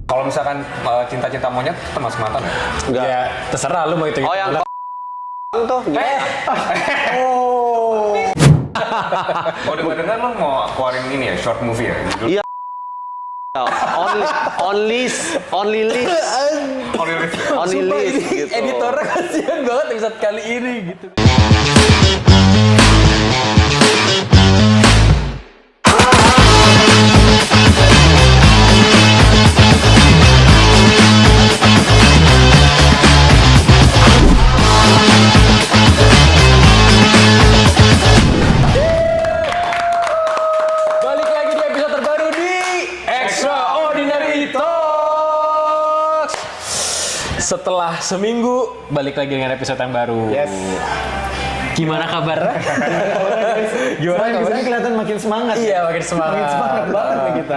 Kalau misalkan cinta-cinta monyet termasuk mantan ya? Enggak. Ya, terserah lu mau itu. Oh, yang tuh gimana? Oh, dengar lo mau keluarin ini ya, short movie ya? Iya. Only list. Only List ya? Only list gitu. Editornya kasihan banget episode kali ini gitu. Balik lagi di episode terbaru di Extraordinary Talks. Setelah seminggu balik lagi dengan episode yang baru. Yes. Gimana kabar? Gimana kabarnya? Kelihatan makin semangat. Iya, makin semangat. Makin semangat banget nih kita.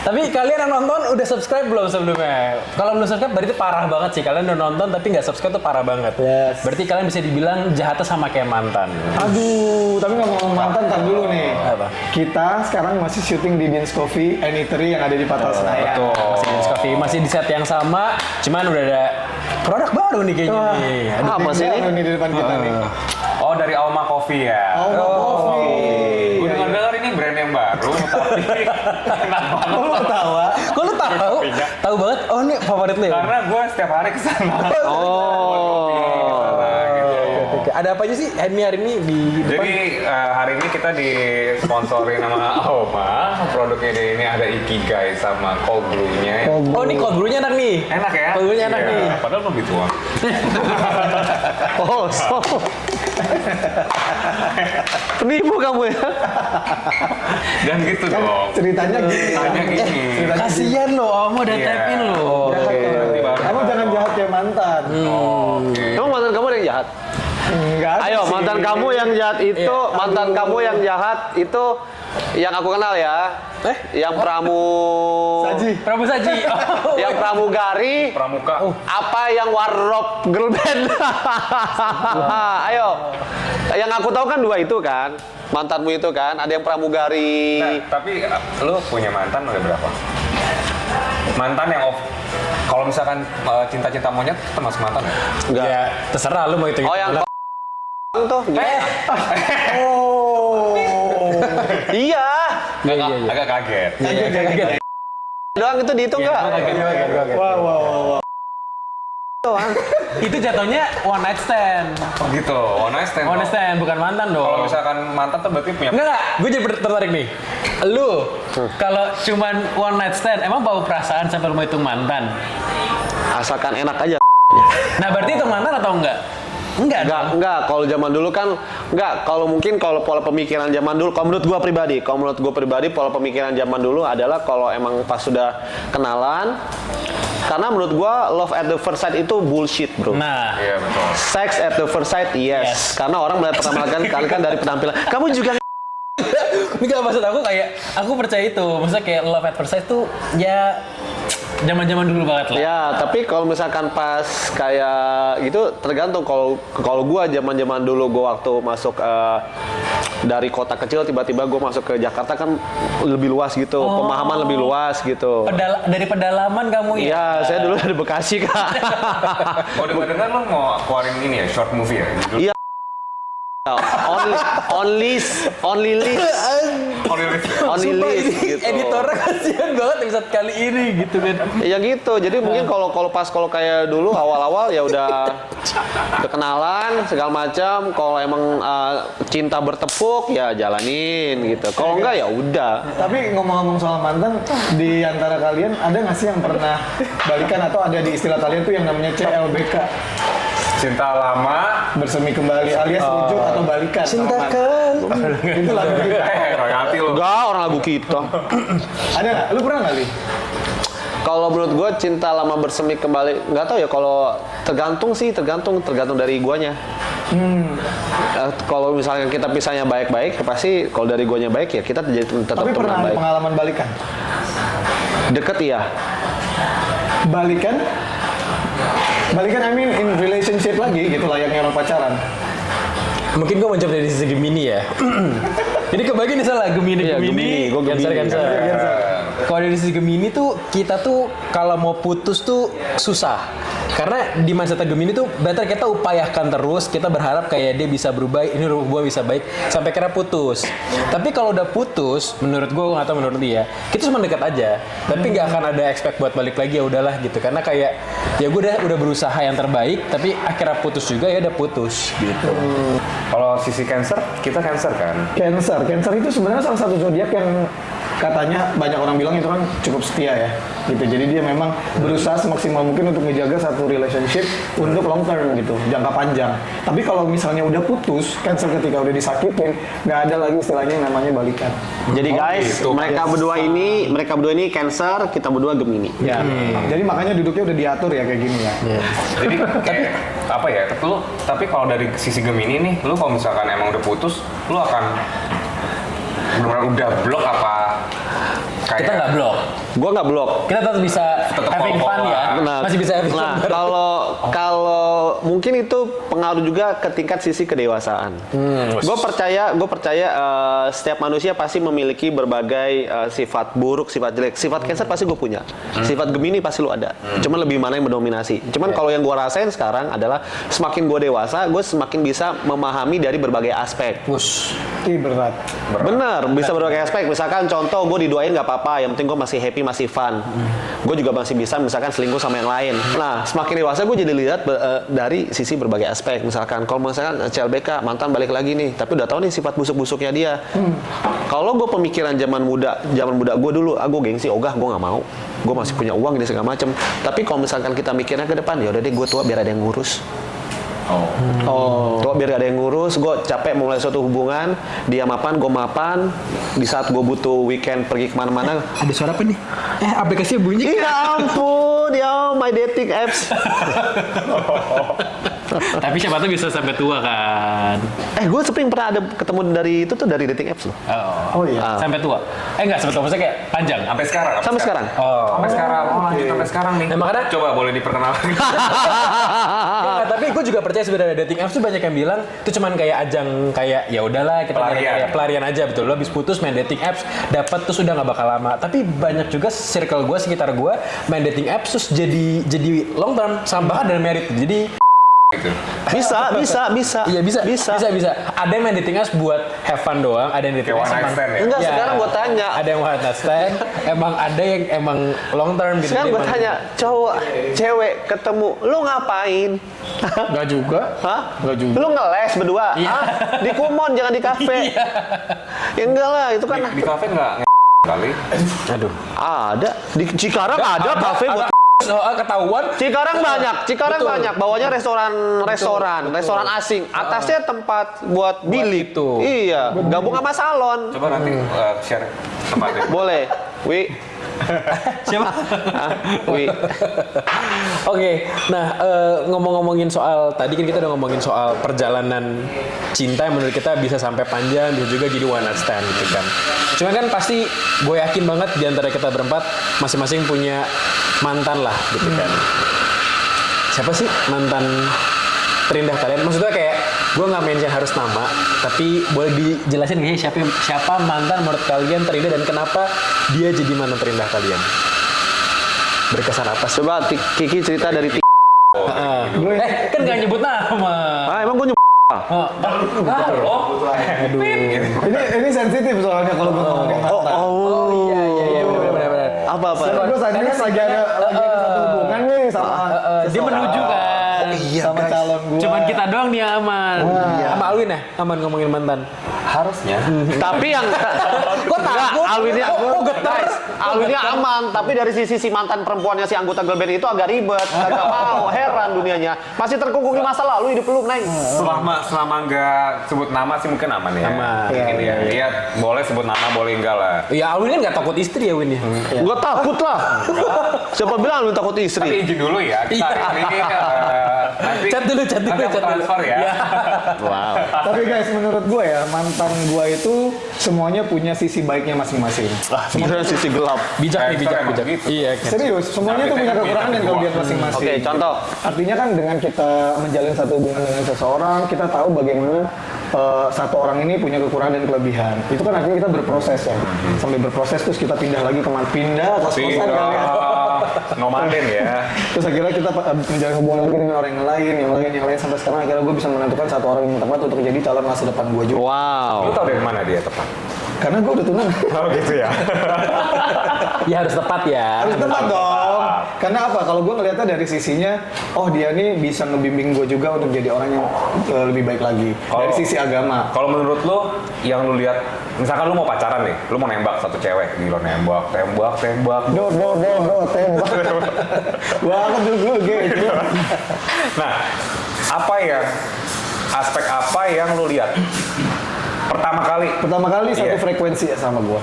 Tapi kalian yang nonton udah subscribe belum sebelumnya? Kalau belum subscribe berarti parah banget sih. Kalian udah nonton tapi nggak subscribe tuh parah banget. Yes. Berarti kalian bisa dibilang jahatnya sama kayak mantan. Aduh, tapi nggak mau mantan, tar dulu nih. Apa? Kita sekarang masih syuting di Beans Coffee and Eatery yang ada di Patal Senayan. Betul. Masih di Coffee, masih di set yang sama, cuman udah ada produk baru nih kayaknya Wah, nih. Apa sih ini? Ini di depan kita nih. Oh, dari Alma Coffee ya? Alma Coffee. Gue dengar ini brand yang baru, tapi kenapa? Oh, lo ketawa? Kok lu tahu? Tahu banget. Oh, ini favorit lu ya? Karena gue setiap hari kesana. Oh. Oke. Ada apa aja sih hari ini di depan? Jadi hari ini kita disponsorin sama Alma. Produknya ini ada Ikigai sama cold brew-nya. Oh, ini cold brew-nya enak nih. Enak ya? Cold brew-nya enak Iya, nih. Padahal belum dituang. Oh, so. Penipu kamu ya? Dan gitu dong. Ceritanya gini. Ceritanya gini. Kasian lo, Om udah Iya. tap in lo. Kamu jangan jahat kayak mantan. Oke. Emang mantan kamu ada yang jahat? Enggak. Ayo, sih. mantan kamu yang jahat itu, mantan kamu yang jahat itu yang aku kenal ya. Yang Saji. Prabu Saji. Oh, yang pramugari, Pramuka. apa yang warrop girl band. Ayo. Yang aku tahu kan dua itu kan. Mantanmu itu kan, ada yang pramugari. Nah, tapi lu punya mantan udah berapa? Mantan yang kalau misalkan cinta-cinta monyet termasuk mantan ya? Enggak. Ya, terserah lu mau itu. Oh, yang tuh gimana? Oh. Iya. Agak kaget. Doang itu dihitung nggak? Wow. Itu jatuhnya one night stand. Oh gitu, one night stand. One night stand bukan mantan dong. Kalau misalkan mantan tuh berarti punya. Enggak, gue jadi tertarik nih. Lu, kalau cuman one night stand, emang bawa perasaan sampai lu mau hitung mantan? Asalkan enak aja. Nah, berarti itu mantan atau enggak? Enggak dong. Enggak. Kalau zaman dulu kan, enggak. Kalau mungkin kalau pola pemikiran zaman dulu, kalau menurut gua pribadi, pola pemikiran zaman dulu adalah kalau emang pas sudah kenalan, karena menurut gua love at the first sight itu bullshit, bro. Nah, Iya betul. Sex at the first sight, yes. Karena orang melihat pertama kali kan dari penampilan. Kamu juga ini gak maksud aku kayak, aku percaya itu. Maksudnya kayak love at first sight tuh, ya zaman-zaman dulu banget lah. ya, tapi kalau misalkan pas kayak gitu tergantung. Kalau gua zaman-zaman dulu gua waktu masuk dari kota kecil tiba-tiba gua masuk ke Jakarta kan lebih luas gitu, pemahaman lebih luas gitu. Dari pedalaman kamu ya? Iya, saya dulu dari Bekasi, Kak. Oh, dengar lo mau keluarin ini ya, short movie ya? Iya. Only list. Only List ya? Only Sumpah, list ini gitu. editornya kasihan banget episode kali ini gitu kan. Ya gitu. Jadi mungkin kalau kayak dulu awal-awal ya udah kenalan segala macam. Kalau emang cinta bertepuk ya jalanin gitu. Kalau enggak ya udah. Tapi ngomong-ngomong soal mantan, di antara kalian ada nggak sih yang pernah balikan atau ada di istilah kalian tuh yang namanya CLBK? Cinta lama. Bersemi kembali alias rujuk atau balikan. Cintakan. Itu lagu kita. Royalti lo. Enggak, orang lagu kita. Ada nggak? Lu pernah nggak, Li? Kalau menurut gue cinta lama bersemi kembali, nggak tahu ya. Kalau tergantung dari guanya. Kalau misalnya kita pisahnya baik-baik, pasti kalau dari guanya baik ya kita tetap Tapi pernah temenan ada baik. pengalaman balikan? Deket ya. Balikan? Balikan, I mean in relationship lagi gitu, layaknya orang pacaran. Mungkin gue menjawab dari sisi Gemini ya. Ini kebagi nih salah Gemini. Iya, Gemini. Gua Gemini. Cancer. Kalau dari sisi Gemini tuh kita tuh kalau mau putus tuh susah. Karena di mindset Gemini tuh better kita upayakan terus, kita berharap kayak dia bisa berubah, ini gue bisa baik sampai kira putus. Tapi kalau udah putus, menurut gue nggak tahu menurut dia, kita cuma dekat aja. Tapi nggak akan ada expect buat balik lagi, ya udahlah gitu. Karena kayak ya gue udah berusaha yang terbaik, tapi akhirnya putus juga ya udah putus gitu. Kalau sisi Cancer, kita Cancer kan. Cancer itu sebenarnya salah satu zodiak yang katanya banyak orang bilang itu kan cukup setia ya gitu. Jadi dia memang berusaha semaksimal mungkin untuk menjaga satu relationship untuk long term gitu, jangka panjang. Tapi kalau misalnya udah putus, Cancer ketika udah disakitin, nggak ada lagi istilahnya yang namanya balikan. Jadi guys, gitu. mereka berdua ini Cancer, kita berdua Gemini. Ya. Jadi makanya duduknya udah diatur ya kayak gini ya. Jadi kayak apa ya? Tapi kalau dari sisi Gemini nih, lu kalau misalkan emang udah putus, lu akan benar-benar udah blok apa? Kayak Kita nggak blok. Gua nggak blok. Kita tetap bisa Tetap having fun follow-follow ya. lah. Masih bisa having fun. Kalau mungkin itu pengaruh juga ke tingkat sisi kedewasaan. Gue percaya setiap manusia pasti memiliki berbagai sifat buruk, sifat jelek. Sifat Cancer pasti gue punya. Sifat Gemini pasti lu ada. Cuman lebih mana yang mendominasi. Cuman kalau yang gue rasain sekarang adalah semakin gue dewasa, gue semakin bisa memahami dari berbagai aspek. Push. Ih berat. Bener, bisa berbagai aspek. Misalkan contoh, gue didoain nggak apa-apa, yang penting gue masih happy, masih fun. Gue juga masih bisa misalkan selingkuh sama yang lain. Nah, semakin dewasa gue jadi lihat dari sisi berbagai aspek. Misalkan, kalau misalkan CLBK, mantan balik lagi nih, tapi udah tahu nih sifat busuk-busuknya dia. Kalau gue pemikiran zaman muda gue dulu, gue gengsi, ogah, gue nggak mau. Gue masih punya uang, gini segala macem. Tapi kalau misalkan kita mikirnya ke depan, ya udah deh, gue tua biar ada yang ngurus. Tua biar ada yang ngurus, gue capek mulai suatu hubungan, dia mapan, gue mapan. Di saat gue butuh weekend pergi kemana-mana, Ada suara apa nih? Aplikasinya bunyi. ya ampun, ya my dating apps. Tapi siapa tuh bisa sampai tua kan? Gue sering pernah ada ketemu dari itu tuh dari dating apps loh. Oh iya. Sampai tua. Enggak sampai tua, maksudnya kayak panjang. sampai sekarang. Sampai sekarang. Sampai sekarang. Lanjut sampai sekarang nih. Nah, makanya- coba boleh diperkenalkan. Enggak, tapi gue juga percaya sebenarnya dating apps tuh banyak yang bilang itu cuman kayak ajang kayak ya udahlah kita Pelarian. pelarian aja betul. Lo habis putus main dating apps dapat terus udah nggak bakal lama. Tapi banyak juga circle gue sekitar gue main dating apps terus jadi long term sama bahkan dari merit. Jadi Gitu. Bisa. iya bisa. Ada yang main dating apps buat have fun doang, ada yang dating Kayak apps one night emang- stand ya? Enggak, sekarang gue tanya. Ada yang one night stand, emang ada yang emang long term gitu. Sekarang gue Emang- tanya, cowok, cewek ketemu, lu ngapain? Nggak juga. Hah? Nggak juga. Lu ngeles berdua? Iya. Hah? Di Kumon, jangan di kafe. Ya enggak lah, itu kan Di kafe nggak kali? Aduh. ada. Di Cikarang ada kafe buat Soal ketahuan Cikarang banyak, Betul. banyak. Bawahnya restoran asing. Atasnya tempat buat bilik. itu. Iya, gabung sama salon. Coba nanti share tempatnya. Boleh. Wi. siapa? Wi. Oke, nah ngomongin soal tadi kan kita udah ngomongin soal perjalanan cinta yang menurut kita bisa sampai panjang, bisa juga jadi one night stand gitu kan. Cuma kan pasti gue yakin banget di antara kita berempat masing-masing punya mantan lah gitu kan. Siapa sih mantan terindah kalian? Maksudnya kayak gue nggak mention harus nama, tapi boleh dijelasin nggak sih siapa mantan menurut kalian terindah dan kenapa dia jadi mantan terindah kalian? Berkesan apa sih? Coba Kiki cerita dari Kan nggak nyebut nama. emang gue Ini sensitif soalnya kalau gue ngomongin mantan. Iya, benar. apa? Gue saat ini lagi ada satu hubungan nih sama Dia menuju kan. sama calon gue. Cuman kita doang nih yang aman. Sama Alwin ya, aman ngomongin mantan. Harusnya. Tapi yang Kok takut? Alwinnya getar. Alwinnya aman, tapi dari sisi si mantan perempuannya si anggota girl band itu agak ribet, agak mau, heran dunianya. Masih terkungkung di masa lalu, hidup lu, Neng. Selama nggak sebut nama sih mungkin aman ya. Aman. Mungkin ya. Iya, boleh sebut nama, boleh enggak lah. Ya Alwin kan nggak takut istri ya Win ya. Gua takut lah. Siapa bilang lu takut Tapi istri? izin dulu ya. Kita ini nanti Chat dulu. nanti aku transfer ya. Wow. Tapi guys, menurut gue ya, mantan gue itu semuanya punya sisi baiknya masing-masing. Sebenarnya sisi gelap. Bijak nih, bijak. Gitu. Iya kan. Serius, semuanya tuh punya kekurangan dan kelebihan masing-masing. Oke, contoh. Artinya kan dengan kita menjalin satu hubungan dengan seseorang, kita tahu bagaimana satu orang ini punya kekurangan dan kelebihan. Itu kan artinya kita berproses ya. Sampai berproses terus kita pindah lagi pindah kos-kosan kali ya. Nomaden ya. Terus akhirnya kita menjalin hubungan lagi dengan orang yang lain sampai sekarang akhirnya gue bisa menentukan satu orang yang tepat untuk menjadi calon masa depan gue juga. Wow. Lu tau dari mana dia tepat? Karena gue udah tunangan. Oh gitu ya. Ya harus tepat ya. Harus tepat dong. Karena apa? Kalau gue ngelihatnya dari sisinya, oh dia nih bisa ngebimbing gue juga untuk jadi orang yang lebih baik lagi. Dari sisi agama. Kalau menurut lu, yang lu lihat, misalkan lu mau pacaran nih, lu mau nembak satu cewek, gila nembak. Tembak. Banget dulu gitu. Nah, aspek apa yang lu lihat? Pertama kali satu Iya. frekuensi ya sama gua.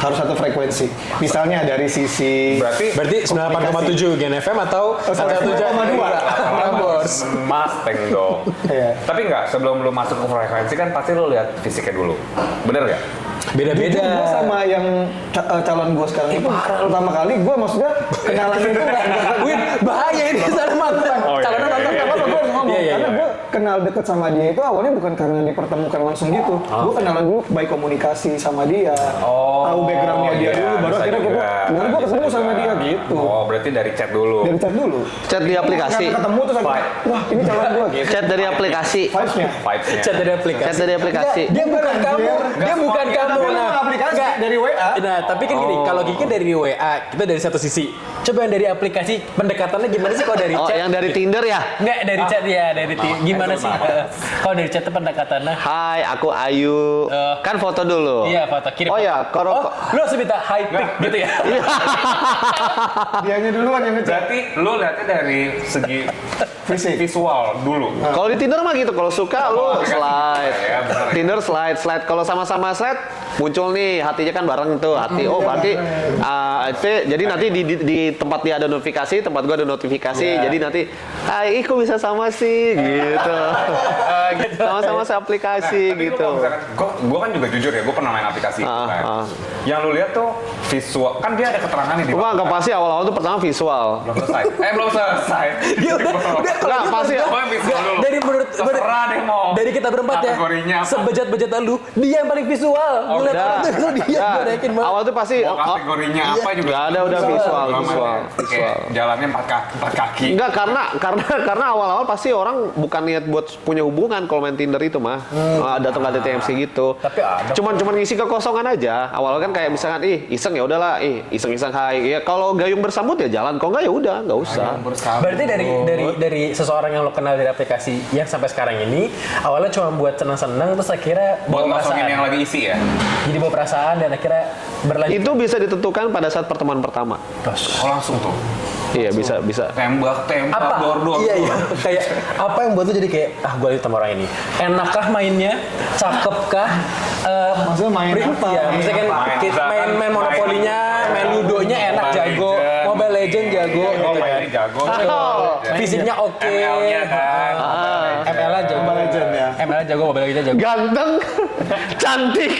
Harus satu frekuensi. Misalnya dari sisi Berarti 98,7 Gen FM atau 1,2 Prambors. Mustang dong. Iya. Tapi enggak, sebelum lu masuk ke frekuensi kan pasti lu lihat fisiknya dulu. Bener nggak? Beda-beda. Jujur gua sama yang calon gua sekarang itu pertama kali gua maksudnya kenalan itu nggak Win, bahaya ini sana mantan. Oh, iya, Calonnya iya, nonton iya. apa apa gue harus ngomong Iya, iya, karena iya. gue kenal deket sama dia itu awalnya bukan karena dipertemukan langsung gitu. Gue kenalan dulu by komunikasi sama dia, tahu backgroundnya dia iya, dulu, baru bisa akhirnya juga. kemudian gue ketemu Bisa sama juga. dia gitu. Oh, berarti dari chat dulu. Dari chat dulu. Chat di aplikasi. Karena ketemu terus akhirnya, wah ini calon gue gitu. Chat dari aplikasi. Vibes-nya. Vibes-nya. Chat dari aplikasi. Chat dari aplikasi. Dia bukan Anjir. kamu. Dia bukan Nggak kamu. Tapi lu Nah, aplikasi nggak. dari WA. Nah, tapi kan gini, kalau Kiki dari WA, kita dari satu sisi. Coba yang dari aplikasi, pendekatannya gimana sih kalau dari Oh, chat? yang dari Tinder ya? Enggak, dari chat ya, dari gimana itu sih? gimana? Kalau dari chat itu pendekatannya. Hai, aku Ayu. Kan foto dulu. Iya, foto kirim. Oh ya, Oh, lu langsung minta high pic gitu ya? Dianya duluan yang ngechat. Berarti lu lihatnya dari segi Fisik. visual dulu. Kalau di Tinder mah gitu, kalau suka lu aplikasi slide. ya, bener. Tinder slide. Kalau sama-sama slide muncul nih hatinya kan bareng tuh hati. Oh berarti jadi nanti di tempat dia ada notifikasi, tempat gua ada notifikasi. Jadi nanti, hai, kok bisa sama sih gitu. Sama-sama seaplikasi Tapi lu gitu. kalau misalkan, gua kan juga jujur ya, gua pernah main aplikasi itu kan. Yang lu lihat tuh visual, kan dia ada keterangan nih di Gua nggak pasti awal-awal tuh pertama visual. belum selesai. Belum selesai. Dia udah Nggak, pasti ya. Oh, visual dulu. dari menurut Terserah deh mau. dari kita berempat ya. Kategorinya apa? Sebejat-bejat lu, dia yang paling visual. Ngeliat Udah. orang tuh dia, Udah. gue yakin banget. Awal tuh pasti Mau kategorinya apa juga. Nggak ada, udah visual. Kayak jalannya empat kaki. Enggak, karena awal-awal pasti orang bukan niat buat punya hubungan kalau main Tinder itu mah. Datang ke TMC gitu. Tapi ada. Cuman ngisi kekosongan aja. Awal kan kayak misalkan iseng ya udahlah, iseng-iseng hai. Ya kalau gayung bersambut ya jalan, kalau enggak ya udah, enggak usah. Berarti dari seseorang yang lo kenal dari aplikasi yang sampai sekarang ini awalnya cuma buat senang-senang terus akhirnya Buat bawa masukin perasaan. yang lagi isi ya. Jadi bawa perasaan dan akhirnya berlanjut. Itu bisa ditentukan pada saat pertemuan pertama. Oh langsung tuh. Iya, bisa. Tembak, Apa? dor. Iya. Kayak apa yang buat lo jadi kayak gue lihat sama orang ini. Enakkah mainnya? Cakepkah? Maksudnya main apa? Ya, misalkan main monopolinya, main ludonya enak, Mobile jago, Legend. Mobile Legend jago, Oh, gitu kan. mainnya jago. Fisiknya oke. ML-nya kan. ML-nya jago. Mobile Legend ya. ML-nya jago, Mobile Legend jago. Ganteng, cantik.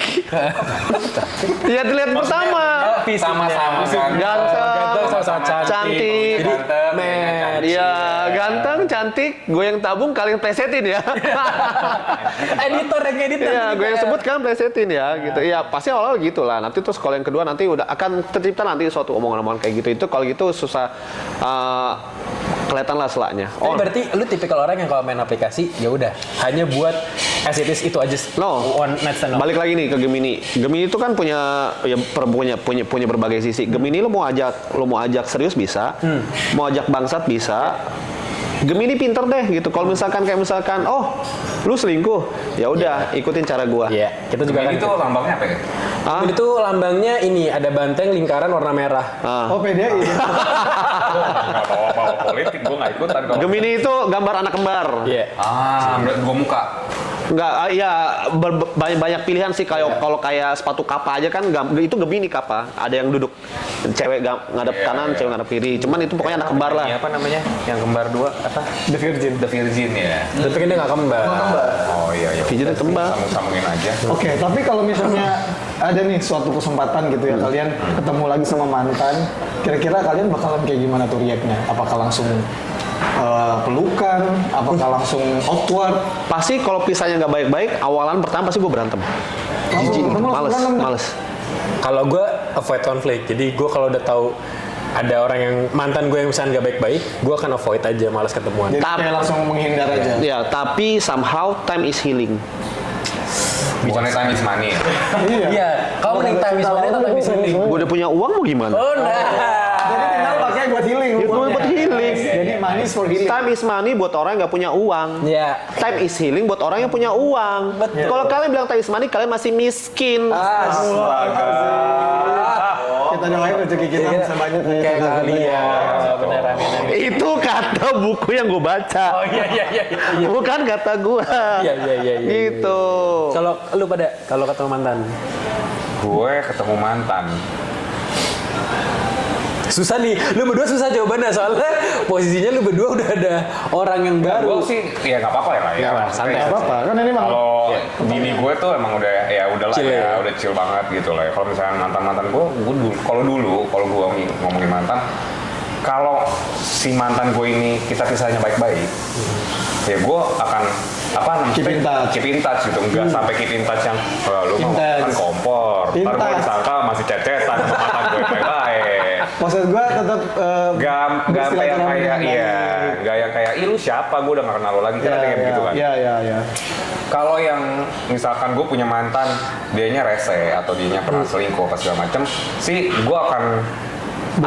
Lihat pertama. Sama-sama kan. Ganteng, sama-sama cantik. Jadi Ganteng, match. Iya, ganteng, cantik. Gue yang tabung, kalian plesetin ya. Editor yang edit. Iya, gue yang sebut kan plesetin ya, gitu. Iya, pasti awal gitu lah. Nanti terus kalau yang kedua nanti udah akan tercipta nanti suatu omongan-omongan kayak gitu. Itu kalau gitu susah kelihatan lah selaknya. Oh, berarti lu tipikal orang yang kalau main aplikasi ya udah hanya buat as it is itu aja. No. One night stand. Balik lagi nih ke Gemini. Gemini itu kan punya berbagai sisi. Gemini lu mau ajak serius bisa, mau ajak bangsat bisa. Gemini pinter deh gitu. Kalau misalkan oh lu selingkuh, ya udah ikutin cara gua. Iya, kita juga kan. Ini tuh lambangnya apa ya? Ah? Itu lambangnya ini ada banteng lingkaran warna merah. Oh PDI. Nggak bawa politik, gue nggak ikutan. kalau- Gemini itu gambar anak kembar. Iya. Dua muka. Enggak, ya banyak pilihan sih kalau kayak sepatu kapa aja kan itu Gemini kapa. Ada yang duduk cewek ngadep kanan, cewek ngadep kiri. Cuman itu pokoknya anak kembar lah. Ini apa namanya? Yang kembar dua apa? The Virgin. The Virgin ya. Tapi kan dia nggak kembar. Oh iya iya. Virgin kembar. Sambung-sambungin aja. Oke, tapi kalau misalnya ada nih suatu kesempatan gitu ya kalian ketemu lagi sama mantan, kira-kira kalian bakalan kayak gimana tuh react-nya? Apakah langsung pelukan, apakah langsung awkward? Pasti kalau pisahnya nggak baik-baik, awalan pertama pasti gue berantem. Jijik, males. Kalau gue avoid konflik, jadi gue kalau udah tahu ada orang yang mantan gue yang misalnya nggak baik-baik, gue akan avoid aja, malas ketemuan. Jadi kayak langsung menghindar aja. Ya, tapi somehow time is healing. Bukannya time is money. Iya, kamu mending time is money atau time is healing? Gue udah punya uang mau gimana? Oh, nah. Jadi tinggal pakai buat healing. Itu uangnya. buat healing. Jadi money is for healing. Time is money buat orang yang nggak punya uang. Iya. Time is healing buat orang yang punya uang. Betul. Kalau kalian bilang time is money, kalian masih miskin. Kita doain rezeki kita bisa banyak Kayak kalian, beneran ini. Itu kata buku yang gue baca. Oh iya. Bukan kata gue. Iya. Gitu. Kalau lu pada kalau ketemu mantan, Gue ketemu mantan. susah nih. Lu berdua susah jawabannya soalnya posisinya lu berdua udah ada orang yang baru. Gue sih ya nggak apa-apa ya lah ya. Nggak apa, Maksudnya santai. ya, Nggak apa-apa, kan ini mah Kalau bini gue tuh emang udah ya udahlah Chill ya. udah chill banget gitu lah. Ya. Kalau misalnya mantan gue dulu kalau gue ngomongin mantan, kalau si mantan gue ini kita pisahnya baik-baik, ya gue akan Keep in touch. gitu, nggak sampai keep in touch yang lu mah kan Intense. kompor, ntar gue Intense. disangka masih cecetan sama mantan gue baik. maksud gue tetap Gak sampai yang kayak gak yang kayak lu siapa, gue udah gak kenal lo lagi kan ada kayak begitu kan. Iya. Kalau yang misalkan gue punya mantan, dianya rese atau dianya pernah selingkuh apa segala macem, sih gue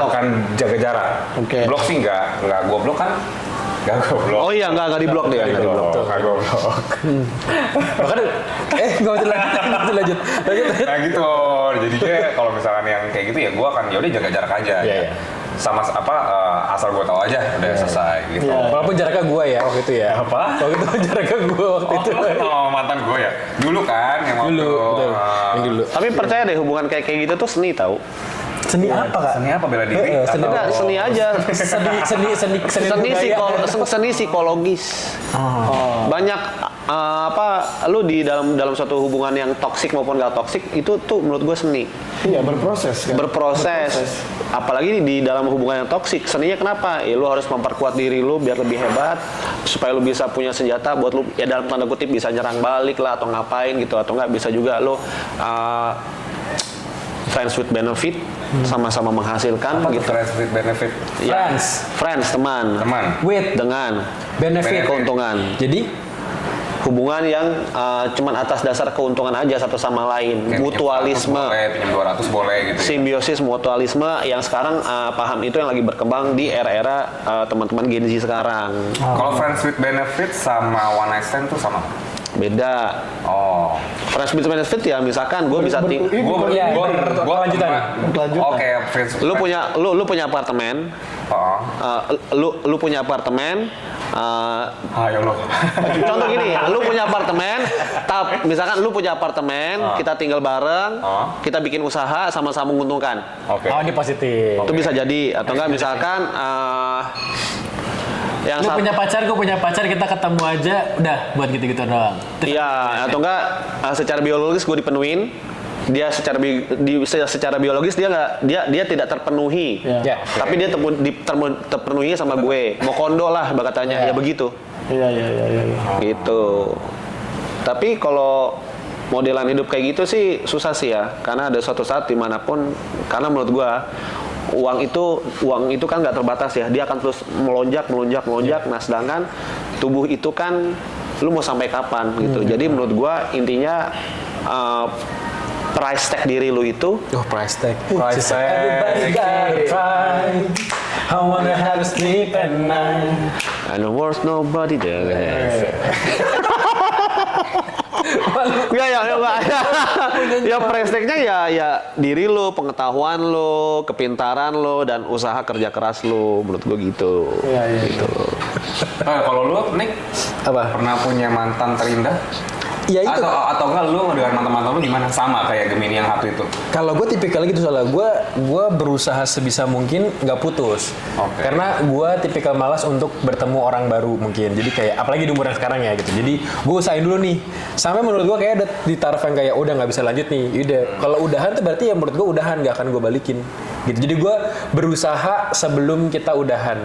akan jaga jarak. Oke. Blok sih nggak gue blok kan. Gak gue blok. Oh iya, nggak di blok dia, nggak di blok. Gak gue blok. Bahkan nggak usah lanjut. Nah gitu. Jadi kayak kalau misalkan yang kayak gitu ya gue akan yaudah jaga jarak aja. Iya. Sama asal gue tahu aja udah selesai gitu. Iya. Walaupun jaraknya gue ya waktu itu ya. Apa? Waktu itu jaraknya gue waktu itu. Oh, mantan gue ya. Dulu kan yang waktu Dulu, betul. Yang dulu. Tapi percaya deh hubungan kayak gitu tuh seni tau. Seni apa kak? Seni apa bela diri? Seni Atau- Enggak, seni aja. Seni Seni psikologis. Banyak lu di dalam suatu hubungan yang toksik maupun gak toksik itu tuh menurut gue seni. Iya, berproses kan. Berproses. Apalagi di dalam hubungan yang toksik, seninya kenapa? Ya lu harus memperkuat diri lu biar lebih hebat supaya lu bisa punya senjata buat lu ya dalam tanda kutip bisa nyerang balik lah atau ngapain gitu, atau enggak bisa juga lu friends with benefit, sama-sama menghasilkan Apa tuh gitu. friends with benefit? Ya, friends teman. With Dengan benefit. keuntungan. Jadi Hubungan yang cuman atas dasar keuntungan aja satu sama lain. Kayak Mutualisme. pinjam 200 boleh gitu. Simbiosis mutualisme yang sekarang paham itu yang lagi berkembang di era-era teman-teman Gen Z sekarang. Kalau friends with benefit sama one night stand tuh sama? Beda. Oh. Friends with benefit ya misalkan gue bisa Gua lanjutan. Oke, friends. lu punya apartemen, Oh. lu punya apartemen. Ayo lo. Contoh gini, lu punya apartemen, misalkan lu punya apartemen, kita tinggal bareng, kita bikin usaha sama-sama menguntungkan. Oke. Oh, ini positif. Itu bisa jadi atau enggak misalkan yang Lu punya pacar, gue punya pacar, kita ketemu aja, udah buat gitu-gitu doang. iya atau enggak secara biologis gue dipenuhin, dia secara biologis dia tidak terpenuhi. Ya. Tapi dia terpenuhi sama gue. Mau kondo lah katanya. Ya begitu. Iya. Gitu. Tapi kalau modelan hidup kayak gitu sih susah sih ya. Karena ada suatu saat dimanapun, karena menurut gua uang itu kan nggak terbatas ya. Dia akan terus melonjak. Nah sedangkan tubuh itu kan lu mau sampai kapan gitu. Jadi menurut gua intinya price tag diri lu itu Price tag. Price tag. Everybody gotta try. I wanna have a sleep at night. I know worth nobody there. Ya price tag-nya ya diri lu, pengetahuan lu, kepintaran lu, dan usaha kerja keras lu, menurut gua gitu. Iya. Gitu. Kalau lu, Nick, Apa? pernah punya mantan terindah? Ya itu. Atau enggak lu dengan mantan-mantan lu gimana? Sama kayak Gemini yang satu itu? Kalau gue tipikalnya gitu soalnya gue berusaha sebisa mungkin nggak putus. Oke. Karena gue tipikal malas untuk bertemu orang baru mungkin. Jadi kayak apalagi di umur yang sekarang ya gitu. Jadi gue usahain dulu nih. Sampai menurut gue kayak ada di taraf yang kayak udah nggak bisa lanjut nih. Udah. Kalau udahan tuh berarti ya menurut gue udahan, nggak akan gue balikin. Gitu. Jadi gue berusaha sebelum kita udahan.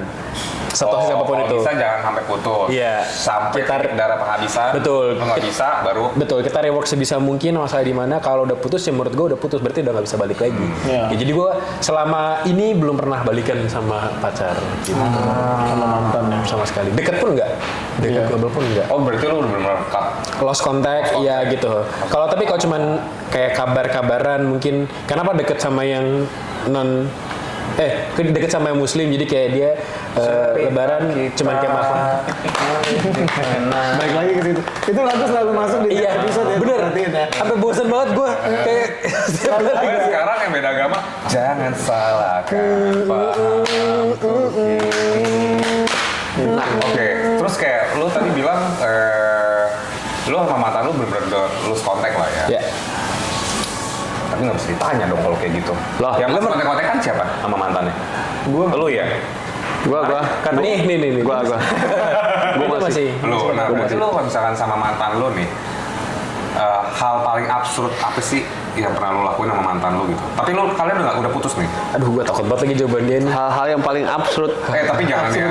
Setosis apapun kalau itu. bisa jangan sampai putus. Iya. Sampai Kita- darah penghabisan. Betul. Kalau nggak bisa baru. Betul, kita rework sebisa mungkin masalah di mana kalau udah putus ya menurut gue udah putus berarti udah nggak bisa balik lagi. Iya. Ya, jadi gue selama ini belum pernah balikan sama pacar gitu. Sama mantannya. Sama sekali. Deket pun enggak. Deket global pun enggak. Oh berarti lu udah benar-benar cut. Lost contact, iya gitu. Kalau tapi kalau cuman kayak kabar-kabaran mungkin kenapa deket sama yang non deket sama yang muslim jadi kayak dia lebaran cuman kayak makan. Balik lagi ke situ. Itu lagu selalu masuk di Iya, episode ya. bener. Perhatiin ya. Sampai bosan banget gue kayak Tapi sekarang yang beda agama, jangan salahkan pahamku. Nah, oke. Terus kayak lu tadi bilang, lu sama mantan lu bener-bener udah lose contact lah ya. ya. Tapi nggak bisa ditanya dong kalau kayak gitu. Lah, yang lu masih kontak-kontak kan siapa sama mantannya? Gua Lu ya? Gua. Kan nih. Gua. Gue masih. Lu, nah berarti lu kalau misalkan sama mantan lu nih, hal paling absurd apa sih yang pernah lu lakuin sama mantan lu gitu? Tapi lu kalian udah putus nih? Aduh, gue takut banget lagi jawaban dia nih. Hal-hal yang paling absurd. Tapi jangan ya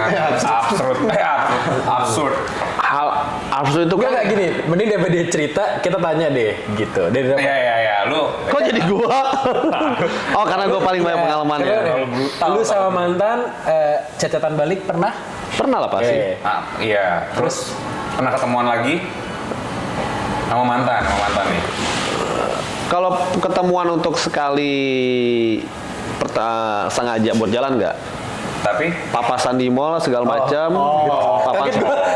absurd. Hal absurd itu Enggak kan. gini, mending daripada dia cerita, kita tanya deh gitu. Iya, lu Kok jadi gua? Oh, karena gua paling banyak pengalaman ya. Lu sama mantan cacatan balik pernah? Pernah lah pasti. iya. Terus pernah ketemuan lagi sama mantan nih. Kalau ketemuan untuk sekali sengaja buat jalan nggak? Tapi Papasan di mall segala macam.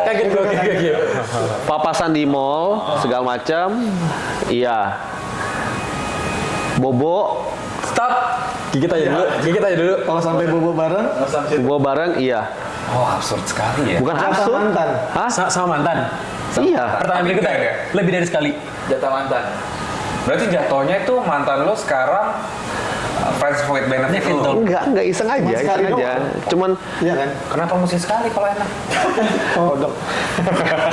Kaget gue. Papasan di mall segala macam. Iya. Bobo, Stop. Gigit aja dulu. kalau sampai bobo bareng, bobo bareng, iya. oh absurd sekali ya. Bukan jatah absurd. mantan. Hah? Sama mantan. Iya. Pertanyaan berikutnya. enggak ya? Lebih dari sekali. Jatah mantan. Berarti jatuhnya itu mantan lu sekarang friends with benefit lu. Enggak iseng aja, Cuma sekali iseng aja. doang. Cuman Iya kan? Kenapa mesti sekali kalau enak? Oh, dok.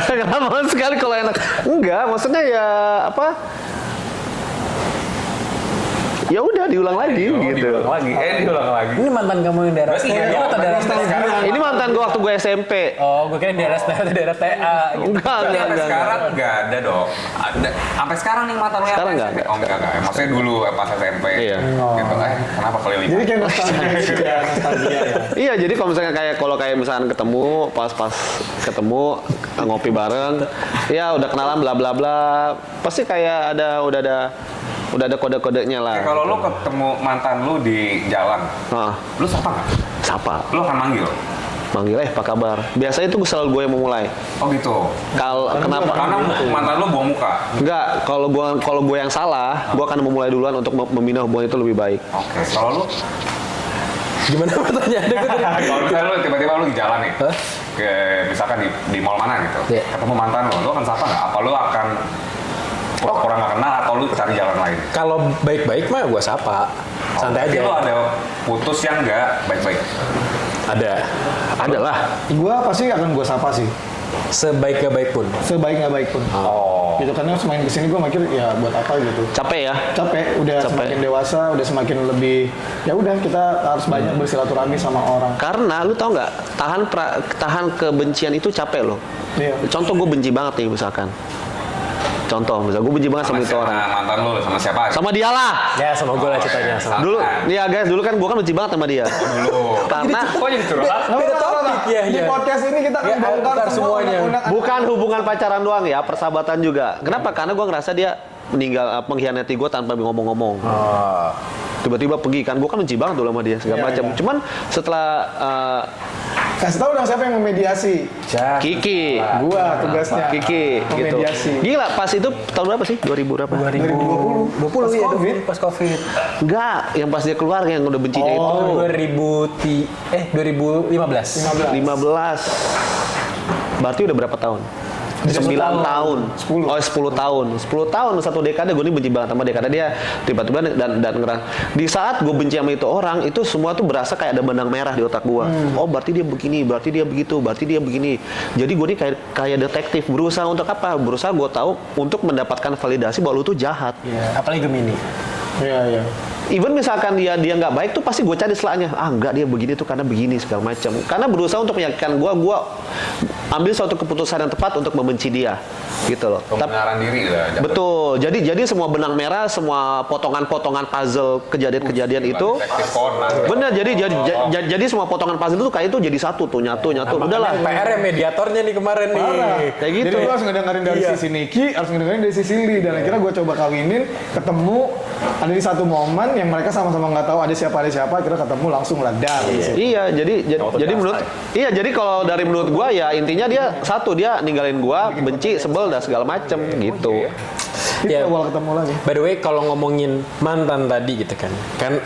kenapa sekali kalau enak? Enggak, maksudnya ya apa? Ya udah diulang lagi gitu. Diulang lagi. Ini mantan kamu yang daerah Berarti Stadion atau daerah sekarang Ini mantan gua waktu gue SMP. Oh, gue kira daerah Stadion atau daerah TA. Gitu. Enggak, Berarti sampai enggak. sekarang nggak ada dong. Sampai sekarang nih mantan lu yang Sekarang apa nggak SMP? ada. Oh enggak. Maksudnya dulu pas SMP. Iya. Gitu. Kenapa kelilipan? Jadi kayak nostalgia ya. Iya, jadi kalau misalnya kayak misalkan ketemu pas ketemu ngopi bareng, ya udah kenalan bla bla bla, pasti kayak udah ada kode-kodenya lah. Kalau lu ketemu mantan lu di jalan, Nah, lu sapa nggak? siapa? Lu akan manggil? Manggil apa kabar? Biasanya itu selalu gue yang memulai. Oh gitu. Kenapa? Karena mantan lu buang muka. Enggak, kalau gue yang salah, gue akan memulai duluan untuk membina hubungan itu lebih baik. Oke. Kalau lu, Gimana pertanyaannya? Gue tadi. kalau misalnya lu tiba-tiba lu di jalan nih, Hah? misalkan di mall mana gitu, Iya. ketemu mantan lu akan sapa nggak? Apa lu akan orang nggak kenal atau lu cari jalan lain? Kalau baik-baik mah gue sapa. Santai Tapi aja. lu ada putus yang nggak baik-baik. Ada. Adalah. Gua pasti akan gua sapa sih. Sebaik gak baik pun. Sebaik nggak baik pun. Oh. Gitu karena semakin kesini gua mikir ya buat apa gitu. Capek ya? Capek, udah Capek. semakin dewasa, udah semakin lebih ya udah kita harus banyak bersilaturahmi sama orang. Karena lu tau nggak, tahan kebencian itu capek loh. Iya. Contoh gue benci banget nih misalkan. Contoh, misalnya gue benci banget sama itu orang. mantan lu sama siapa? Sama dia lah. Ya sama gue lah ceritanya. Sama. Dulu, nih ya guys, dulu kan gue kan benci banget sama dia. Dulu. Karena Kok jadi curhat? Beda topik ya. Di podcast ini kita akan Ya, bongkar bongkar semua semuanya. undang-undang. bukan hubungan pacaran doang ya, persahabatan juga. Kenapa? Karena gue ngerasa dia meninggal, mengkhianati gue tanpa ngomong-ngomong. Tiba-tiba pergi kan, gue kan benci banget dulu sama dia segala Iya, macam. iya. Cuman setelah Kasih tahu dong siapa yang memediasi. Kiki, Gua tugasnya. Kiki, gitu. Memediasi. Gila, pas itu tahun berapa sih? 2000 berapa? 2020. ya, Covid. Pas Covid. Enggak, yang pas dia keluar yang udah bencinya itu. Oh, 2015. 15. Berarti udah berapa tahun? 9 tahun. 10. Oh, 10 tahun. 10 tahun, satu dekade gue ini benci banget sama dia karena dia tiba-tiba dan ngerang. Di saat gue benci sama itu orang, itu semua tuh berasa kayak ada benang merah di otak gue. Oh, berarti dia begini, berarti dia begitu, berarti dia begini. Jadi gue ini kayak detektif, berusaha untuk apa? Berusaha gue tahu untuk mendapatkan validasi bahwa lu tuh jahat. Iya, apalagi Gemini. Iya, iya. even misalkan dia nggak baik tuh pasti gue cari selanya. Ah enggak, dia begini tuh karena begini segala macam. Karena berusaha untuk meyakinkan gue ambil suatu keputusan yang tepat untuk membenci dia, gitu loh. Pembenaran diri lah. Betul. Jadi semua benang merah, semua potongan-potongan puzzle kejadian-kejadian itu, Detektif Conan. benar. Jadi semua potongan puzzle itu kayak itu jadi satu tuh, nyatu. Udahlah. PR mediatornya nih kemarin nih. Kayak gitu. Jadi gue harus ngedengerin dari sisi Nicky, harus ngedengerin dari sisi Lee. Dan akhirnya gue coba kawinin, ketemu, ada di satu momen yang mereka sama-sama nggak tahu ada siapa, akhirnya ketemu langsung lah, dar. Iya, jadi kalau dari menurut gua ya intinya dia satu, dia ninggalin gua, benci, sebel dan segala macem gitu. Itu Ya. awal ketemu lagi. By the way, kalau ngomongin mantan tadi gitu kan,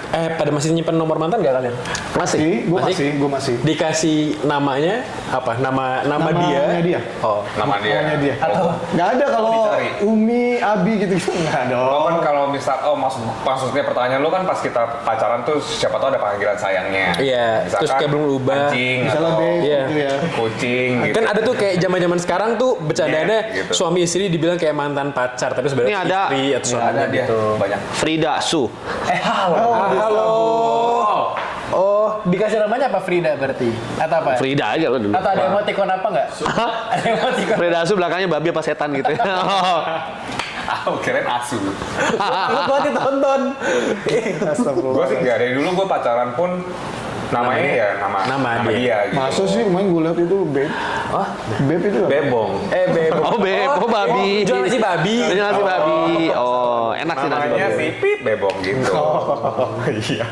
pada masih nyimpen nomor mantan nggak kalian? Gue masih. Dikasih namanya apa? Nama Namanya dia. Oh, Namanya dia. Atau nggak ada kalau Dicari. Umi, Abi gitu nggak ada. Lo kan kalau maksudnya pertanyaan lo kan pas kita pacaran tuh siapa tahu ada panggilan sayangnya. Iya, Misalkan terus kayak belum berubah. Anjing Misalnya atau babe Iya. gitu ya. kucing gitu. Kan ada tuh kayak zaman-zaman sekarang tuh bercandanya Iya, gitu. suami istri dibilang kayak mantan pacar, tapi sebenarnya Ini ada. istri atau Ada suaminya dia gitu. banyak. Frida Su. Halo. Oh, dikasih namanya apa Frida berarti? Atau apa? Frida aja lo dulu. Atau ada emoticon apa nggak? Ada emoticon. Frida Su belakangnya babi apa setan gitu. Aku kirain asu. Lu buat ditonton. Astagfirullah. Gue sih nggak, dari dulu gue pacaran pun namanya ya nama dia gitu. Masuk sih, main gue liat itu babe. Babe itu apa? Bebong. Bebek. Oh, oh babi. Jual nasi babi. Jual nasi babi. Oh, enak sih nasi Namanya babi. si Pip Bebong gitu. Iya.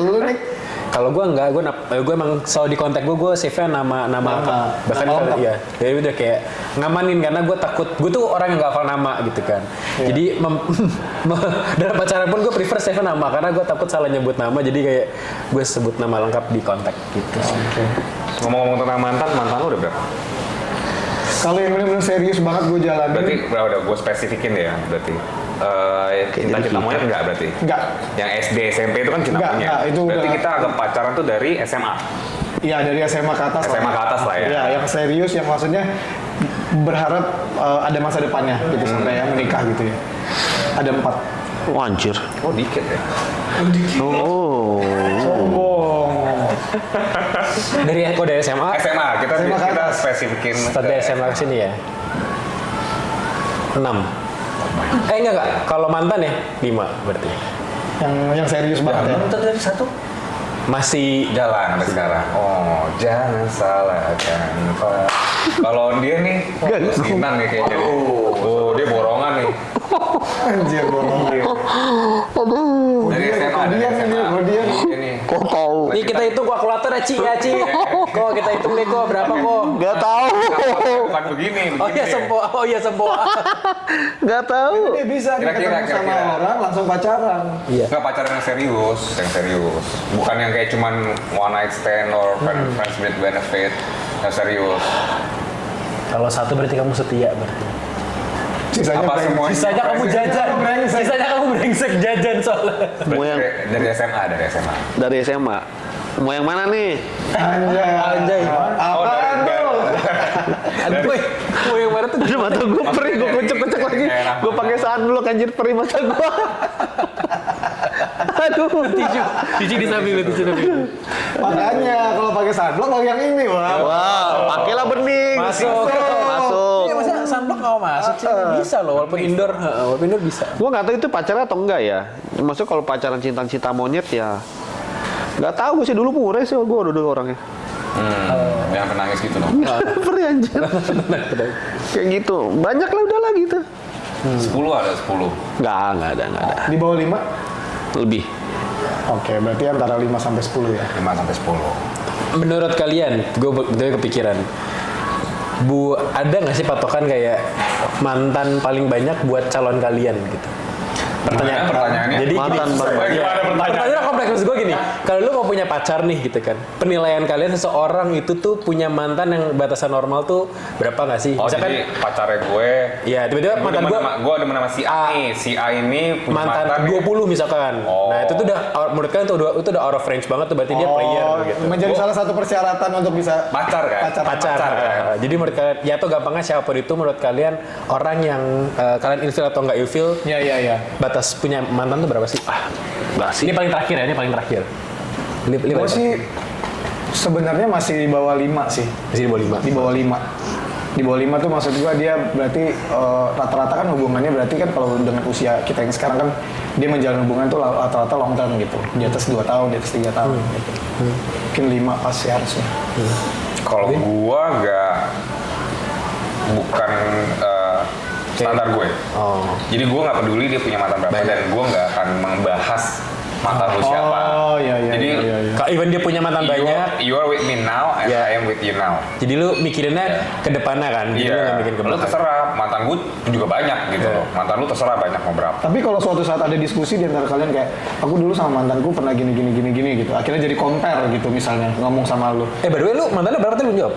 Lu nih Kalau gue enggak, gue emang selalu di kontak gue save-nya nama lengkap. Bahkan Nama kalau lengkap. iya, jadi udah kayak ngamanin karena gue takut, gue tuh orang yang gak hafal nama gitu kan. Jadi dalam pacaran pun gue prefer save nama karena gue takut salah nyebut nama, jadi kayak gue sebut nama lengkap di kontak gitu. Ngomong-ngomong tentang mantan lu udah berapa? kalau yang benar-benar serius banget gue jalanin. Berarti udah gue spesifikin ya berarti. Cinta-cinta monyet enggak berarti? Enggak. Yang SD, SMP itu kan cinta Enggak, monyet. enggak, itu Berarti udah- kita anggap pacaran tuh dari SMA. Iya, dari SMA ke atas. SMA ke atas lah ya. Iya, yang serius, yang maksudnya berharap ada masa depannya gitu sampai ya menikah gitu ya. Ada 4. Oh, anjir. Oh dikit ya. Oh. Sombong. Dari SMA, SMA, kita SMA ke kita atas. spesifikin. dari SMA ke sini ya. 6. Enggak. Kalau mantan ya 5 berarti. Yang serius banget ya. Mantan dari 1. Masih Jalan sampai sekarang. Oh, jangan salahkan Pak. Kalau dia nih, Sinan nih kayaknya. Oh, dia borongan nih. Anjir, bohong. Dari SMA, dari Kodian SMA. ini, kodian. Ini. Kok tahu? Nih kita hitung kalkulator ya, Ci. Kok kita hitung deh kok berapa kok? Gak tahu. Bukan begini. Oh iya sempo. Gak tahu. Dia bisa dia Kira-kira, ketemu sama kira-kira. orang langsung pacaran. Iya. Nggak pacaran yang serius. Bukan yang kayak cuman one night stand or friends with benefit. Yang serius. Kalau 1 berarti kamu setia berarti. Sisanya Apa brengsek. semua? Sisanya kamu jajan. Sisanya kamu brengsek jajan soalnya. Mau yang Dari SMA, dari SMA. dari SMA. Mau yang mana nih? Anjay. Apaan tuh? Aduh, mau yang mana tuh? Aduh, mata gue perih, gue kucek-kucek lagi. Gue pakai sunblock anjir, perih mata gue. Aduh. Cici di samping lu, Cici di samping lu. Makanya kalau pakai sunblock pakai yang ini, Wah. Wow, pakailah bening. Masuk. Masuk. Iya, masa sunblock nggak mau masuk sih? Bisa loh, walaupun indoor bisa. Gue nggak tahu itu pacaran atau enggak ya. Maksudnya kalau pacaran cinta monyet ya nggak tahu gue sih, dulu murah sih gue dulu orangnya. Yang penangis gitu dong. Perih anjir. Kayak gitu. Banyak lah udahlah gitu. 10 ada 10. Nggak ada. Di bawah 5? Lebih. Oke, berarti antara 5 sampai 10 ya. 5 sampai 10. Menurut kalian, gue kepikiran. Ada nggak sih patokan kayak mantan paling banyak buat calon kalian gitu? Pertanyaannya. Jadi Mantan gini, Gimana iya, pertanyaannya? pertanyaan kompleks. Maksud gue gini, kalau lu mau punya pacar nih gitu kan, penilaian kalian seseorang itu tuh punya mantan yang batasan normal tuh berapa nggak sih? Oh, Misalkan, jadi pacarnya gue. ya tiba-tiba mantan gue gue ada nama si A nih. Si A ini punya mantan 20 misalkan. Oh. Nah itu tuh udah menurut kalian tuh itu udah out of range banget tuh, berarti dia player gitu. Menjadi salah satu persyaratan untuk bisa pacar kan? Pacar. kan? Jadi menurut kalian, ya tuh gampangnya siapapun itu menurut kalian orang yang kalian ilfil atau nggak ilfil, Iya. batas punya mantan tuh berapa sih? Basi. Ini paling terakhir ya, ini paling terakhir. Ini Gue paling sih sebenarnya masih di bawah 5 sih. masih di bawah 5. Di bawah 5. Di bawah 5 tuh maksud gua dia berarti rata-rata kan hubungannya berarti kan kalau dengan usia kita yang sekarang kan dia menjalin hubungan tuh rata-rata long term gitu. Di atas 2 tahun, di atas 3 tahun gitu. Mungkin 5 pas ya harusnya. Kalau gua bukan standar gue. Oh. Jadi gue nggak peduli dia punya mantan berapa dan gue nggak akan membahas mantan lu siapa. Oh iya. Jadi Kalau even dia punya mantan banyak, you are with me now and Yeah. I am with you now. jadi lu mikirinnya ke depannya kan, jadi lu nggak mikirin ke Lu belakang. terserah, mantan gue juga banyak gitu loh. Mantan lu terserah banyak mau berapa. Tapi kalau suatu saat ada diskusi di antara kalian kayak aku dulu sama mantanku pernah gini gitu. Akhirnya jadi compare gitu misalnya ngomong sama lu. By the way, lu mantan lu berapa tadi belum jawab?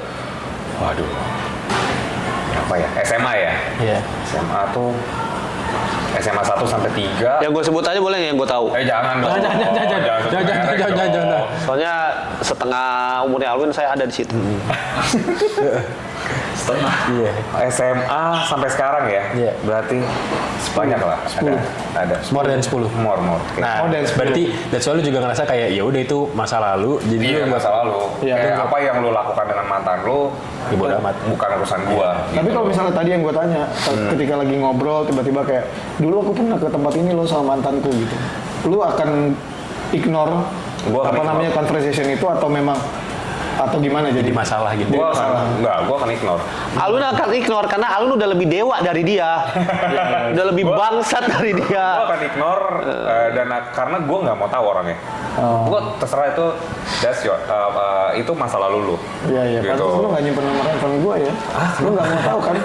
Waduh. Apa ya? SMA ya? Iya. SMA tuh SMA 1 sampai 3. Yang gue sebut aja boleh nggak yang gue tahu? Jangan dong. Jangan. Soalnya setengah umurnya Alwin saya ada di situ. Setengah. Iya. SMA sampai sekarang ya? Iya. Berarti sebanyak lah. Ada. More than 10. More. Nah, Oh, dan 10. berarti that's why lu juga ngerasa kayak ya udah itu masa lalu, jadi Iya, lu nggak masa lalu. Iya, Kayak betul. apa yang lu lakukan dengan mantan lu, Ya, bodo amat. bukan urusan gua. Tapi gitu. kalau misalnya tadi yang gue tanya, ketika lagi ngobrol tiba-tiba kayak dulu aku pernah ke tempat ini loh sama mantanku gitu. Lu akan ignore Gua akan apa ignore. namanya conversation itu atau memang atau gimana jadi jadi masalah gitu. Gua masalah. gua akan ignore. Alwin akan ignore karena Alwin udah lebih dewa dari dia. Udah lebih bangsat dari Gua dia. akan ignore dan karena gua nggak mau tahu orangnya. Gua terserah itu itu masa lalu lu. Iya, Gitu. pantas lu nggak nyimpen nomor handphone gue ya. Lu nggak mau tahu kan?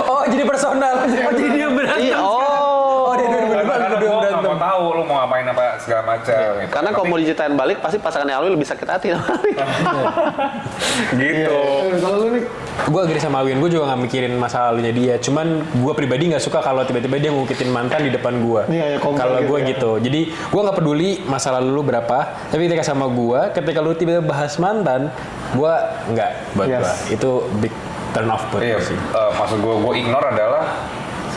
Oh, jadi personal. Oh, jadi dia berantem. Iya, Oh, dia Karena gua nggak mau tahu lu mau ngapain apa segala macam. Gitu. Karena kalau mau diceritain balik pasti pasangannya Alwin lebih sakit hati. Gitu. Kalau lu nih Gue agree sama Alwin, gue juga gak mikirin masa lalunya dia. Cuman gue pribadi gak suka kalau tiba-tiba dia ngungkitin mantan di depan gue. Iya, ya, kompor Kalau gitu gue ya. gitu. Jadi gue gak peduli masa lalu lu berapa. Tapi ketika sama gue, ketika lu tiba-tiba bahas mantan, gue nggak buat Yes. gue. Itu big turn off buat Iya, gue sih. maksud gue ignore adalah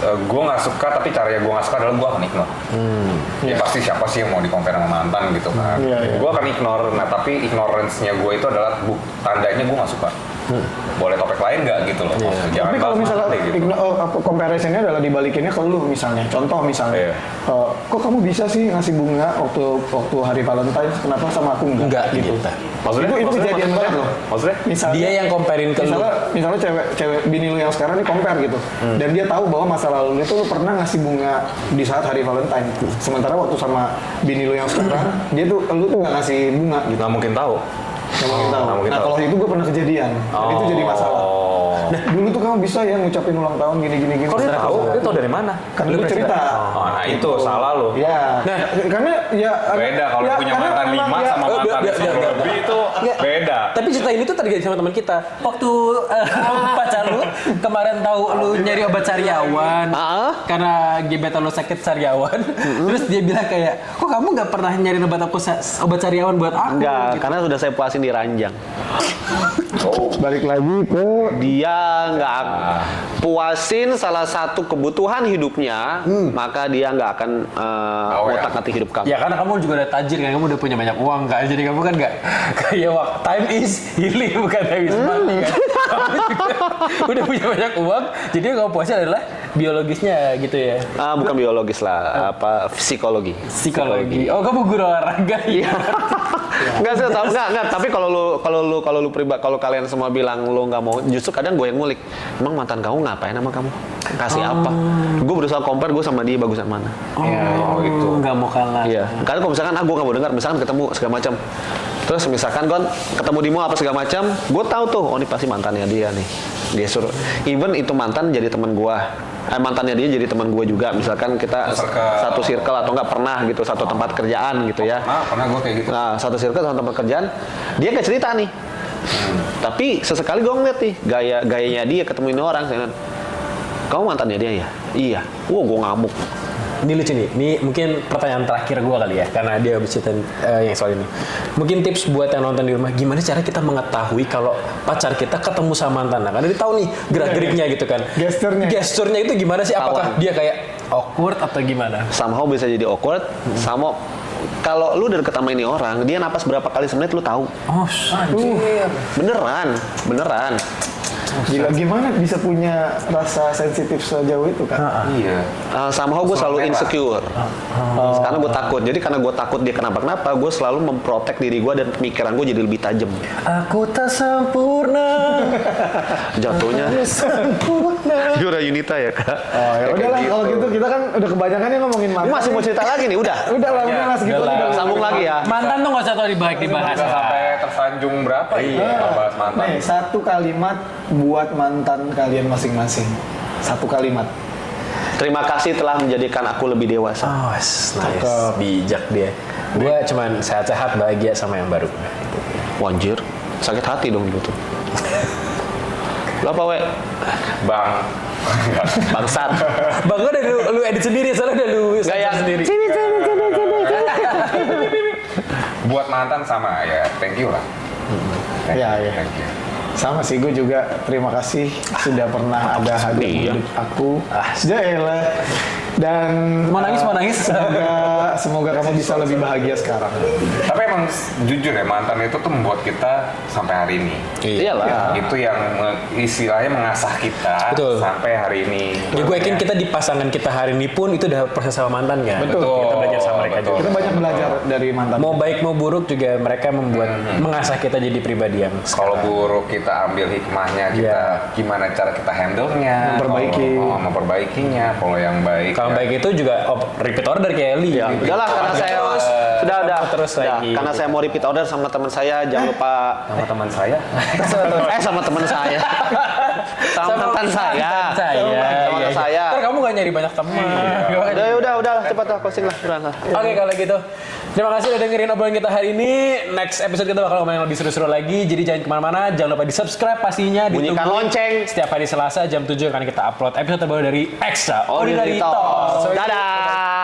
gue nggak suka, tapi caranya gue nggak suka adalah gue akan ignore. Ya pasti siapa sih yang mau di-compare sama mantan gitu kan. Iya. Gue akan ignore, nah tapi ignorance-nya gue itu adalah tandanya gue nggak suka. Boleh topik lain nggak gitu loh. Maksudnya, jangan tapi kalau bahas misalnya mantan gitu. comparisonnya adalah dibalikinnya ke lu misalnya. Contoh misalnya, Iya. kok kamu bisa sih ngasih bunga waktu hari Valentine, kenapa sama aku enggak? Enggak gitu. gitu. Itu kejadian banget loh. Maksudnya? Misalnya, Dia yang comparein ke lu. misalnya cewek bini lu yang sekarang nih compare gitu, dan dia tahu bahwa masa lalunya tuh lu pernah ngasih bunga di saat hari Valentine. Sementara waktu sama bini lu yang sekarang, lu tuh nggak ngasih bunga gitu. Nggak mungkin tahu. Nggak mungkin tahu. nggak mungkin Nah tahu. kalau itu gue pernah kejadian, dan itu jadi masalah. Nah dulu tuh kamu bisa ya ngucapin ulang tahun gini. Kok dia tahu? Dia tahu dari mana? Kan lu cerita. Oh, nah itu salah lu. Ya, Nah, karena ya Beda kalau ya, punya karena mantan memang 5 ya, sama mantan 10 lebih itu beda. Tapi cerita ini tuh terjadi sama teman kita. Waktu pacar lu kemarin tahu lu nyari obat sariawan karena gebetan lu sakit sariawan. Terus dia bilang kayak, kok kamu nggak pernah nyari obat sariawan buat aku? Enggak, Gitu. karena sudah saya puasin di ranjang. balik lagi ke Dia nggak puasin salah satu kebutuhan hidupnya, maka dia nggak akan otak-atik hidup kamu. Ya karena kamu juga udah tajir kan, kamu udah punya banyak uang kan, jadi kamu kan nggak kayak time is healing bukan time is money kan. Kamu juga udah punya banyak uang, jadi yang kamu puasin adalah biologisnya gitu ya. Bukan biologis lah, apa psikologi. Psikologi. Oh kamu guru olahraga ya? Enggak sih, enggak. Tapi kalau lu pribadi, kalau kalian semua bilang lu nggak mau, justru kadang gue yang ngulik. Emang mantan kamu ngapain sama kamu? Kasih apa? Gue berusaha compare gue sama dia bagusan mana. Oh itu nggak mau kalah. Iya. Karena kalau misalkan gue nggak mau dengar, misalkan ketemu segala macam. Terus misalkan kan ketemu di mall apa segala macam, gue tahu tuh, oh ini pasti mantannya dia nih. Dia suruh. Even itu mantan jadi teman gue. Mantannya dia jadi teman gue juga. Misalkan kita satu circle atau enggak pernah gitu, satu tempat kerjaan gitu ya. Pernah gue kayak gitu. Nah, satu circle satu tempat kerjaan, dia nggak cerita nih. Tapi sesekali gue ngeliat nih gayanya dia ketemuin orang, saya bilang, kamu mantannya dia ya? Iya. Gue ngamuk. Ini lucu nih. Ini mungkin pertanyaan terakhir gue kali ya, karena dia habis cerita yang soal ini. Mungkin tips buat yang nonton di rumah, gimana cara kita mengetahui kalau pacar kita ketemu sama mantan? Nah, karena dia tahu nih gerak-geriknya gitu kan. Gesturnya itu gimana sih? Apakah dia kayak awkward atau gimana? Somehow bisa jadi awkward, sama kalau lu udah deket sama ini orang, dia napas berapa kali semenit lu tahu. Oh, anjir. Beneran. Gila, gimana bisa punya rasa sensitif sejauh itu kan? Iya. Somehow gue selalu insecure. Karena gue takut. Jadi karena gue takut dia kenapa-kenapa, gue selalu memprotek diri gue dan pemikiran gue jadi lebih tajam. Aku tak sempurna. Jatuhnya. Sempurna. Yura Yunita ya kak. Oh ya udahlah kalau gitu kita kan udah kebanyakan ya ngomongin mantan. Lu masih mau cerita lagi nih? Udah. Udahlah segitu Udahlah. udah. Sambung lagi ya. Mantan tuh nggak usah tahu dibahas. Udah sampai tersanjung berapa ya bahas mantan. Nih, satu kalimat buat mantan kalian masing-masing. Satu kalimat. Terima kasih telah menjadikan aku lebih dewasa. Oh, nice. Bijak dia. Gue cuman sehat-sehat, bahagia sama yang baru. Wanjir, sakit hati dong gitu. Lu apa, we? Bang. Bangsat. Bang, gue udah lu edit sendiri, soalnya udah lu Gaya sendiri. Buat mantan sama ya, thank you lah. Iya. Thank you. Sama sih, gue juga terima kasih sudah pernah ada hadir Iya. di aku. Jaelah. Dan Mau nangis. semoga kamu bisa lebih bahagia sekarang. Tapi emang jujur ya, mantan itu tuh membuat kita sampai hari ini. Iyalah. Itu yang istilahnya mengasah kita Betul. sampai hari ini. Ya gue yakin kita di pasangan kita hari ini pun itu udah proses sama mantan kan. Betul. Kita belajar sama mereka Betul. juga. Kita banyak belajar dari mantan. Mau baik mau buruk juga mereka membuat mengasah kita jadi pribadi yang Kalau buruk kita ambil hikmahnya, kita gimana cara kita handle-nya, Memperbaiki. memperbaikinya. Kalau yang baik, kalau baik itu juga repeat order kayak Eli. Ya, udahlah karena saya udah terus lagi. Karena saya mau repeat order sama teman saya, jangan lupa sama teman saya. sama teman saya. sama mantan saya. Sama saya. Ntar kamu gak nyari banyak teman. Udah, cepat lah closing lah. Oke, kalau gitu. Terima kasih udah dengerin obrolan kita hari ini. Next episode kita bakal ngomongin lebih seru-seru lagi. Jadi jangan kemana-mana. Jangan lupa di-subscribe pastinya. Bunyikan lonceng. Setiap hari Selasa jam 7 akan kita upload episode terbaru dari Extraordinary Talks. Dadah.